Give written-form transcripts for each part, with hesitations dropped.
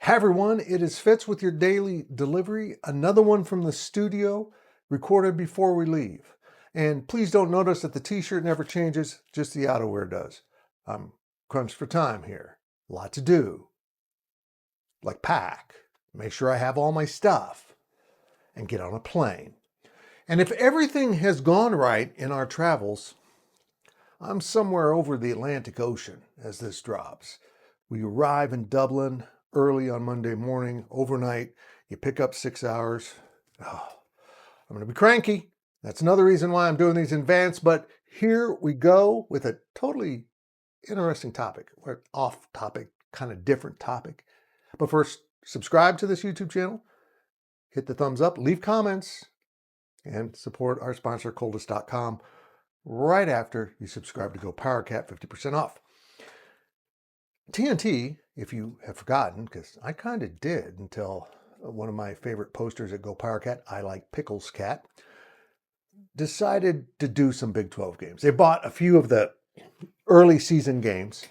Hi everyone, it is Fitz with your daily delivery. Another one from the studio, recorded before we leave. And please don't notice that the t-shirt never changes, just the outerwear does. I'm crunched for time here. A lot to do. Like pack, make sure I have all my stuff, and get on a plane. And if everything has gone right in our travels, I'm somewhere over the Atlantic Ocean as this drops. We arrive in Dublin early on Monday morning, overnight. You pick up 6 hours. Oh, I'm going to be cranky. That's another reason why I'm doing these in advance. But here we go with a totally interesting topic, or off topic, kind of different topic. But first, subscribe to this YouTube channel, hit the thumbs up, leave comments, and support our sponsor, coldest.com, right after you subscribe to GoPowercat, 50% off. TNT, if you have forgotten, because I kind of did until one of my favorite posters at GoPowercat, I Like Pickles Cat, decided to do some Big 12 games. They bought a few of the early season games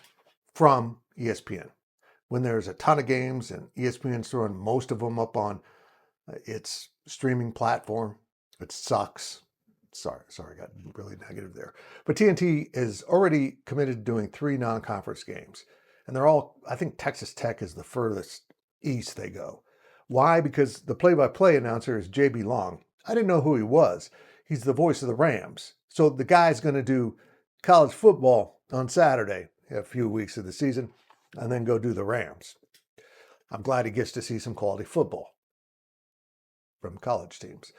from ESPN. When there's a ton of games and ESPN's throwing most of them up on its streaming platform, it sucks. Sorry, I got really negative there. But TNT is already committed to doing 3 non-conference games. And they're all, I think Texas Tech is the furthest east they go. Why? Because the play-by-play announcer is JB Long. I didn't know who he was. He's the voice of the Rams. So the guy's going to do college football on Saturday, a few weeks of the season, and then go do the Rams. I'm glad he gets to see some quality football from college teams.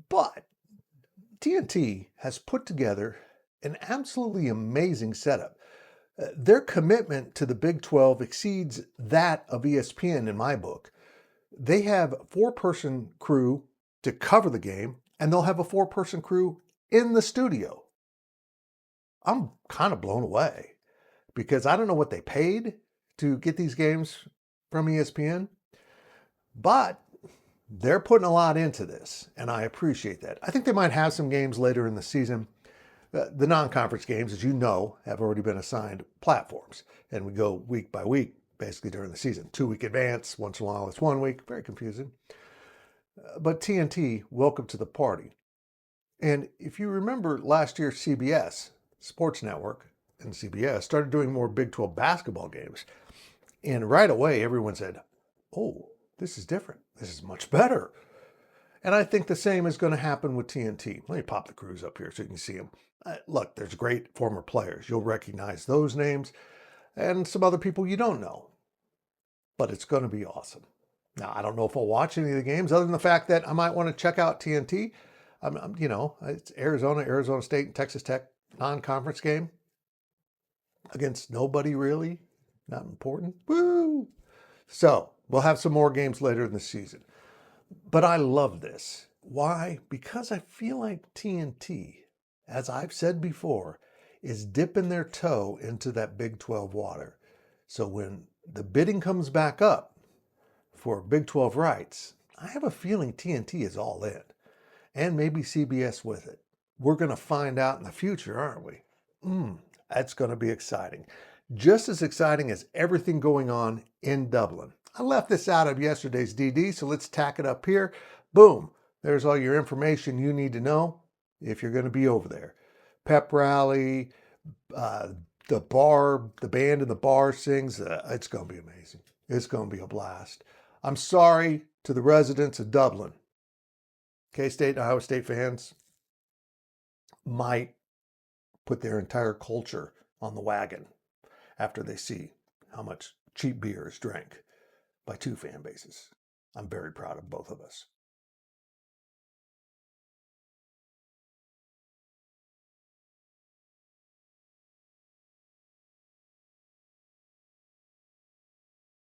But TNT has put together an absolutely amazing setup. Their commitment to the Big 12 exceeds that of ESPN in my book. They have a 4-person crew to cover the game, and they'll have a 4-person crew in the studio. I'm kind of blown away because I don't know what they paid to get these games from ESPN, but they're putting a lot into this, and I appreciate that. I think they might have some games later in the season. The non-conference games, as you know, have already been assigned platforms, and we go week by week, basically during the season. 2-week advance, once in a while it's 1 week, very confusing. But TNT, welcome to the party. And if you remember last year, CBS, Sports Network, and CBS started doing more Big 12 basketball games. And right away, everyone said, oh, this is different. This is much better. And I think the same is going to happen with TNT. Let me pop the crews up here so you can see them. Look, there's great former players. You'll recognize those names and some other people you don't know. But it's going to be awesome. Now, I don't know if I'll watch any of the games other than the fact that I might want to check out TNT. It's Arizona State, and Texas Tech non-conference game against nobody really. Not important. Woo! So we'll have some more games later in the season. But I love this. Why? Because I feel like TNT, as I've said before, is dipping their toe into that Big 12 water. So when the bidding comes back up for Big 12 rights, I have a feeling TNT is all in. And maybe CBS with it. We're going to find out in the future, aren't we? That's going to be exciting. Just as exciting as everything going on in Dublin. I left this out of yesterday's DD, so let's tack it up here. Boom. There's all your information you need to know if you're going to be over there. Pep rally, the band in the bar sings. It's going to be amazing. It's going to be a blast. I'm sorry to the residents of Dublin. K-State and Ohio State fans might put their entire culture on the wagon after they see how much cheap beer is drank by 2 fan bases. I'm very proud of both of us.